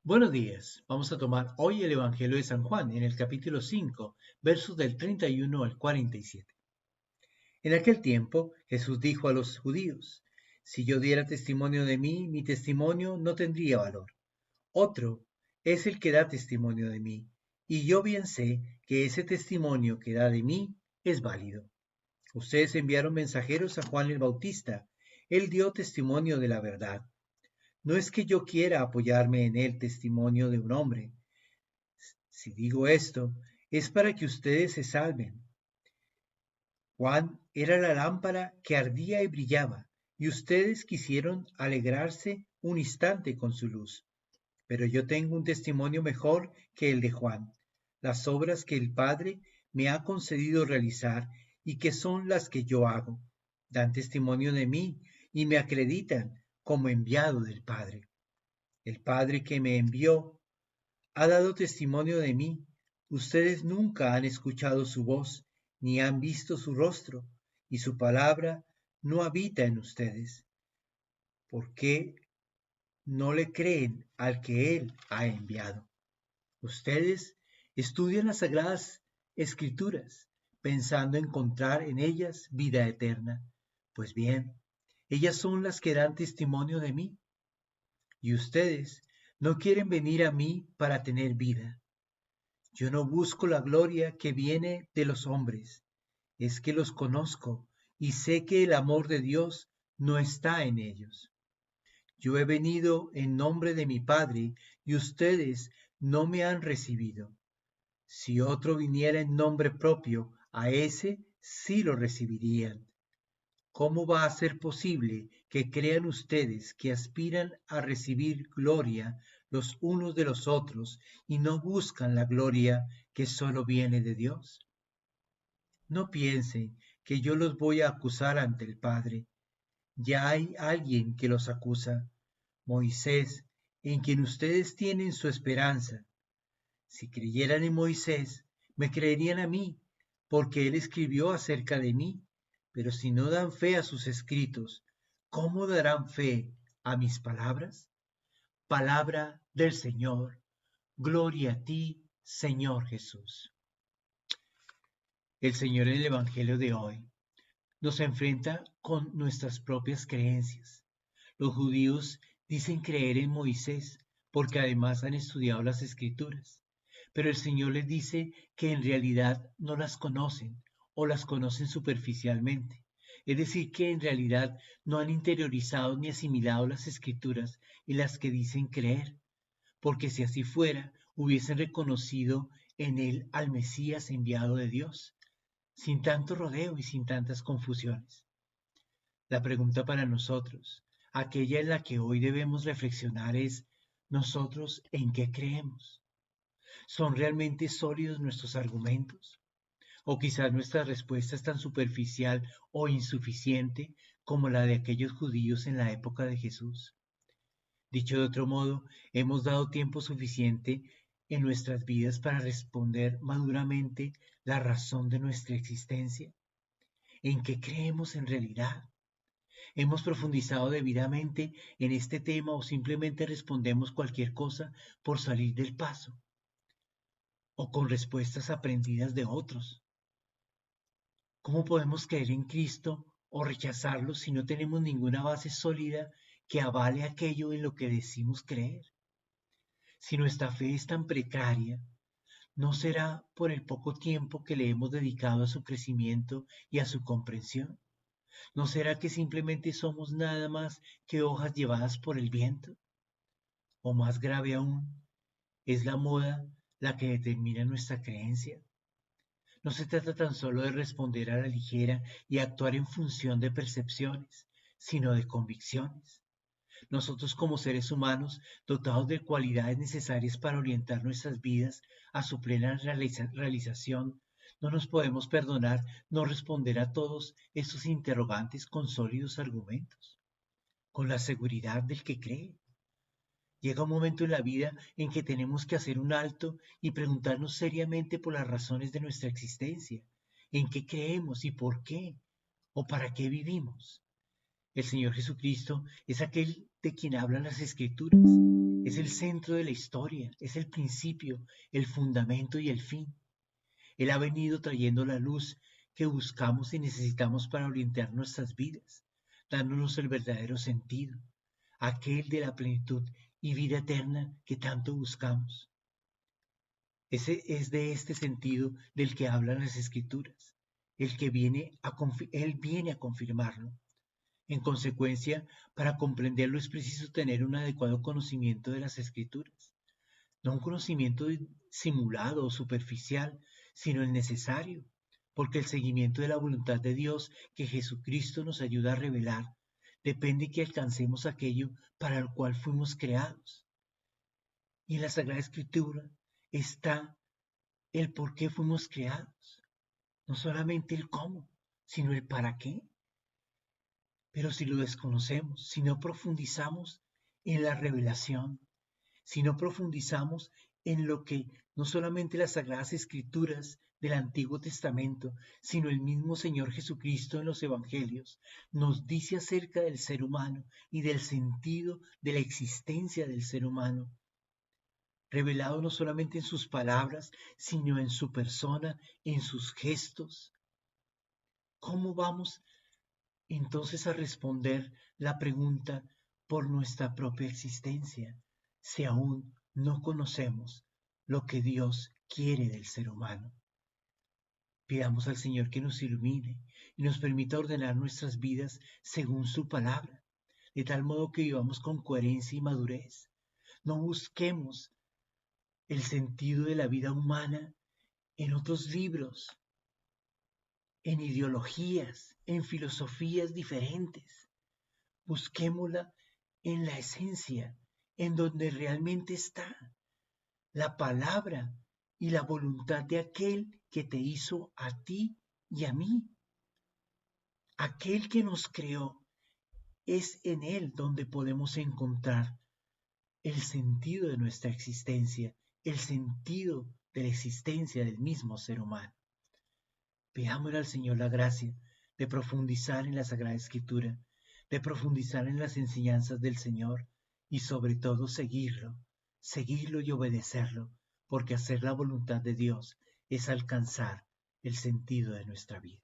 Buenos días. Vamos a tomar hoy el Evangelio de San Juan en el capítulo 5, versos del 31 al 47. En aquel tiempo Jesús dijo a los judíos: Si yo diera testimonio de mí, mi testimonio no tendría valor. Otro es el que da testimonio de mí, y yo bien sé que ese testimonio que da de mí es válido. Ustedes enviaron mensajeros a Juan el Bautista. Él dio testimonio de la verdad. No es que yo quiera apoyarme en el testimonio de un hombre. Si digo esto, es para que ustedes se salven. Juan era la lámpara que ardía y brillaba, y ustedes quisieron alegrarse un instante con su luz. Pero yo tengo un testimonio mejor que el de Juan, las obras que el Padre me ha concedido realizar y que son las que yo hago. Dan testimonio de mí y me acreditan como enviado del Padre. El Padre que me envió ha dado testimonio de mí. Ustedes nunca han escuchado su voz, ni han visto su rostro, y su palabra no habita en ustedes. ¿Por qué no le creen al que Él ha enviado? Ustedes estudian las sagradas escrituras, pensando encontrar en ellas vida eterna. Pues bien, ellas son las que dan testimonio de mí, y ustedes no quieren venir a mí para tener vida. Yo no busco la gloria que viene de los hombres, es que los conozco y sé que el amor de Dios no está en ellos. Yo he venido en nombre de mi Padre y ustedes no me han recibido. Si otro viniera en nombre propio, a ese sí lo recibirían. ¿Cómo va a ser posible que crean ustedes que aspiran a recibir gloria los unos de los otros y no buscan la gloria que solo viene de Dios? No piensen que yo los voy a acusar ante el Padre. Ya hay alguien que los acusa, Moisés, en quien ustedes tienen su esperanza. Si creyeran en Moisés, me creerían a mí, porque él escribió acerca de mí. Pero si no dan fe a sus escritos, ¿cómo darán fe a mis palabras? Palabra del Señor. Gloria a ti, Señor Jesús. El Señor en el Evangelio de hoy nos enfrenta con nuestras propias creencias. Los judíos dicen creer en Moisés porque además han estudiado las Escrituras, pero el Señor les dice que en realidad no las conocen o las conocen superficialmente. Es decir, que en realidad no han interiorizado ni asimilado las Escrituras en las que dicen creer, porque si así fuera, hubiesen reconocido en él al Mesías enviado de Dios, sin tanto rodeo y sin tantas confusiones. La pregunta para nosotros, aquella en la que hoy debemos reflexionar es: ¿nosotros en qué creemos? ¿Son realmente sólidos nuestros argumentos? ¿O quizás nuestra respuesta es tan superficial o insuficiente como la de aquellos judíos en la época de Jesús? Dicho de otro modo, ¿hemos dado tiempo suficiente en nuestras vidas para responder maduramente la razón de nuestra existencia? ¿En qué creemos en realidad? ¿Hemos profundizado debidamente en este tema o simplemente respondemos cualquier cosa por salir del paso o con respuestas aprendidas de otros? ¿Cómo podemos creer en Cristo o rechazarlo si no tenemos ninguna base sólida que avale aquello en lo que decimos creer? Si nuestra fe es tan precaria, ¿no será por el poco tiempo que le hemos dedicado a su crecimiento y a su comprensión? ¿No será que simplemente somos nada más que hojas llevadas por el viento? O más grave aún, ¿es la moda la que determina nuestra creencia? No se trata tan solo de responder a la ligera y actuar en función de percepciones, sino de convicciones. Nosotros como seres humanos, dotados de cualidades necesarias para orientar nuestras vidas a su plena realización, no nos podemos perdonar no responder a todos estos interrogantes con sólidos argumentos, con la seguridad del que cree. Llega un momento en la vida en que tenemos que hacer un alto y preguntarnos seriamente por las razones de nuestra existencia, en qué creemos y por qué, o para qué vivimos. El Señor Jesucristo es aquel de quien hablan las Escrituras, Es el centro de la historia, es el principio, el fundamento y el fin. Él ha venido trayendo la luz que buscamos y necesitamos para orientar nuestras vidas, dándonos el verdadero sentido, aquel de la plenitud y vida eterna que tanto buscamos. Ese es de este sentido del que hablan las Escrituras, él viene a confirmarlo. En consecuencia, para comprenderlo es preciso tener un adecuado conocimiento de las Escrituras, no un conocimiento simulado o superficial, sino el necesario, porque el seguimiento de la voluntad de Dios que Jesucristo nos ayuda a revelar depende que alcancemos aquello para el cual fuimos creados. Y en la Sagrada Escritura está el por qué fuimos creados, no solamente el cómo, sino el para qué. Pero si lo desconocemos, si no profundizamos en la revelación, si no profundizamos en lo que no solamente las Sagradas Escrituras del Antiguo Testamento, sino el mismo Señor Jesucristo en los Evangelios, nos dice acerca del ser humano y del sentido de la existencia del ser humano, revelado no solamente en sus palabras, sino en su persona, en sus gestos. ¿Cómo vamos entonces a responder la pregunta por nuestra propia existencia si aún no conocemos lo que Dios quiere del ser humano? Pidamos al Señor que nos ilumine y nos permita ordenar nuestras vidas según su palabra, de tal modo que vivamos con coherencia y madurez. No busquemos el sentido de la vida humana en otros libros, en ideologías, en filosofías diferentes. Busquémosla en la esencia, en donde realmente está la palabra y la voluntad de aquel que te hizo a ti y a mí. Aquel que nos creó, es en él donde podemos encontrar el sentido de nuestra existencia, el sentido de la existencia del mismo ser humano. Pidámosle al Señor la gracia de profundizar en la Sagrada Escritura, de profundizar en las enseñanzas del Señor y sobre todo seguirlo y obedecerlo, porque hacer la voluntad de Dios es alcanzar el sentido de nuestra vida.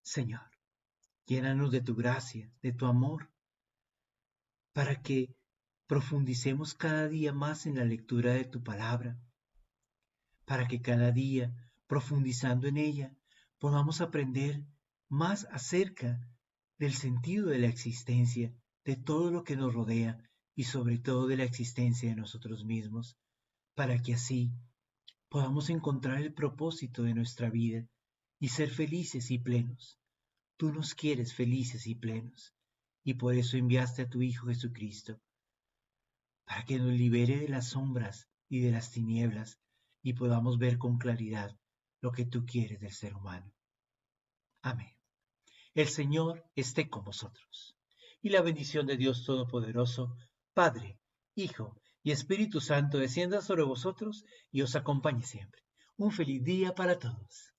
Señor, llénanos de tu gracia, de tu amor, para que profundicemos cada día más en la lectura de tu palabra, para que cada día, profundizando en ella, podamos aprender más acerca del sentido de la existencia, de todo lo que nos rodea y sobre todo de la existencia de nosotros mismos, para que así podamos encontrar el propósito de nuestra vida y ser felices y plenos. Tú nos quieres felices y plenos, y por eso enviaste a tu Hijo Jesucristo, para que nos libere de las sombras y de las tinieblas y podamos ver con claridad lo que tú quieres del ser humano. Amén. El Señor esté con vosotros. Y la bendición de Dios Todopoderoso, Padre, Hijo y Espíritu Santo descienda sobre vosotros y os acompañe siempre. Un feliz día para todos.